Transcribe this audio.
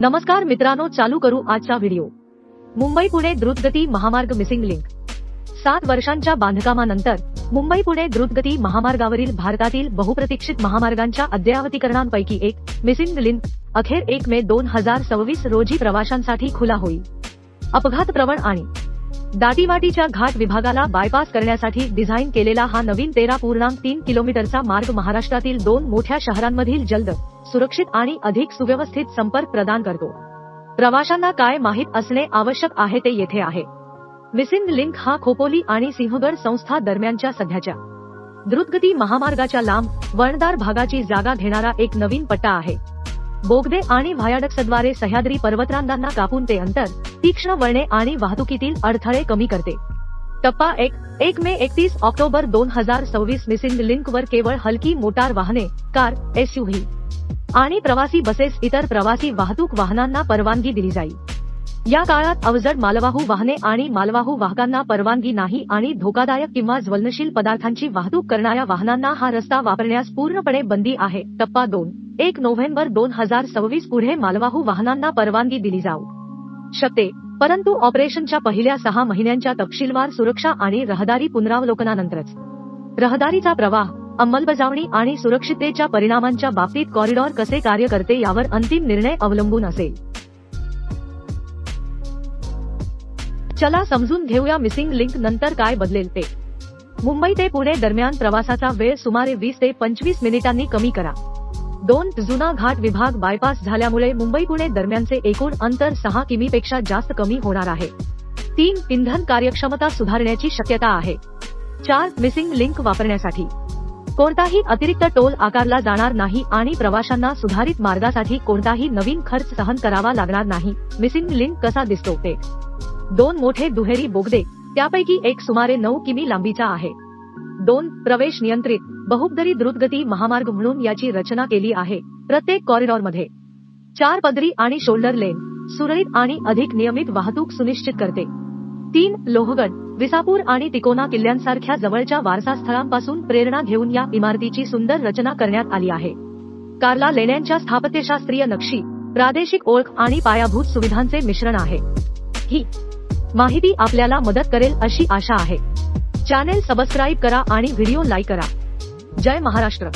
नमस्कार मित्रांनो, चालू करू आजचा व्हिडिओ। मुंबई पुणे द्रुतगती महामार्ग मिसिंग लिंक। 7 वर्षांच्या बांधकामानंतर मुंबई पुणे द्रुतगती महामार्गावरील भारतातील बहुप्रतीक्षित महामार्गांच्या अद्ययावतीकरणांपैकी एक मिसिंग लिंक अखेर 1 मे 2026 रोजी प्रवाशांसाठी खुला होईल। अपघात प्रवण आणि दाटीवाटीच्या घाट विभागाला बायपास करण्यासाठी डिझाइन केलेला हा नवीन 13.3 किलोमीटरचा मार्ग महाराष्ट्रातील 2 मोठ्या शहरांमधील जलद, सुरक्षित आणि अधिक सुव्यवस्थित संपर्क प्रदान करतो। प्रवाशांना काय माहित असणे आवश्यक आहे ते येथे आहे। मिसिंग लिंक हा खोपोली आणि सिंहगड संस्था दरम्यानच्या सध्याच्या द्रुतगती महामार्गाच्या लांब, वळणदार भागाची जागा घेणारा एक नवीन पट्टा आहे। बोगदे आणि व्हायाडक्ट्सद्वारे सह्याद्री पर्वतरांगांना कापून ते अंतर, तीक्ष्ण वळणे आणि वाहतुकीतील अडथळे कमी करते। टप्पा 1 मे 31 ऑक्टोबर 2026 मिसिंग लिंकवर केवळ हलकी मोटार वाहने, कार, SUV आणि प्रवासी बसेस इतर प्रवासी वाहतूक वाहनांना परवानगी दिली जाईल। या काळात अवजड मालवाहू वाहने आणि मालवाहू वाहकांना परवानगी नाही आणि धोकादायक किंवा ज्वलनशील पदार्थांची वाहतूक करणाऱ्या वाहनांना हा रस्ता वापरण्यास पूर्णपणे बंदी आहे। टप्पा 2 1 नोव्हेंबर 2026 पुढे मालवाहू वाहनांना परवानगी दिली जाऊ शकते, परंतु ऑपरेशनच्या पहिल्या 6 महिन्यांच्या तपशीलवार सुरक्षा आणि रहदारी पुनरावलोकनानंतरच। रहदारीचा प्रवाह, अंमलबजावणी आणि सुरक्षिततेच्या परिणामांच्या बाबतीत कॉरिडॉर कसे कार्य करते यावर अंतिम निर्णय अवलंबून असेल। चला समजून घेऊया मिसिंग लिंक नंतर काय बदलेल ते। मुंबई ते पुणे दरम्यान प्रवासाचा वेळ सुमारे 20 ते 25 मिनिटांनी कमी करा। 2 जुना घाट विभाग बायपास झाल्यामुळे मुंबई पुणे दरम्यानचे एकूण अंतर 6 किमीपेक्षा जास्त कमी होणार आहे। 3 इंधन कार्यक्षमता सुधारण्याची शक्यता आहे। 4 मिसिंग लिंक वापरण्यासाठी कोणताही अतिरिक्त टोल आकारला जाणार नाही आणि प्रवाशांना सुधारित मार्गासाठी कोणताही नवीन खर्च सहन करावा लागणार नाही। मिसिंग लिंक कसा दिसतो ते 2 मोठे दुहेरी बोगदे, त्यापैकी एक सुमारे 9 किमी लांबीचा आहे। 2 प्रवेश नियंत्रित बहुपदरी द्रुतगती महामार्ग म्हणून याची रचना केली आहे। प्रत्येक कॉरिडॉरमध्ये 4 पदरी आणि शोल्डर लेन सुरळीत आणि अधिक नियमित वाहतूक सुनिश्चित करते। 3 लोहगड, विसापूर आणि तिकोना किल्ल्यांसारख्या जवळच्या वारसास्थळांपासून प्रेरणा घेऊन या इमारतीची सुंदर रचना करण्यात आली आहे। कारला लेण्यांच्या स्थापत्यशास्त्रीय नक्षी, प्रादेशिक ओळख आणि पायाभूत सुविधांचे मिश्रण आहे। ही माहिती आपल्याला मदत करेल अशी आशा आहे। चॅनेल सबस्क्राइब करा आणि व्हिडिओ लाईक करा। जय महाराष्ट्र।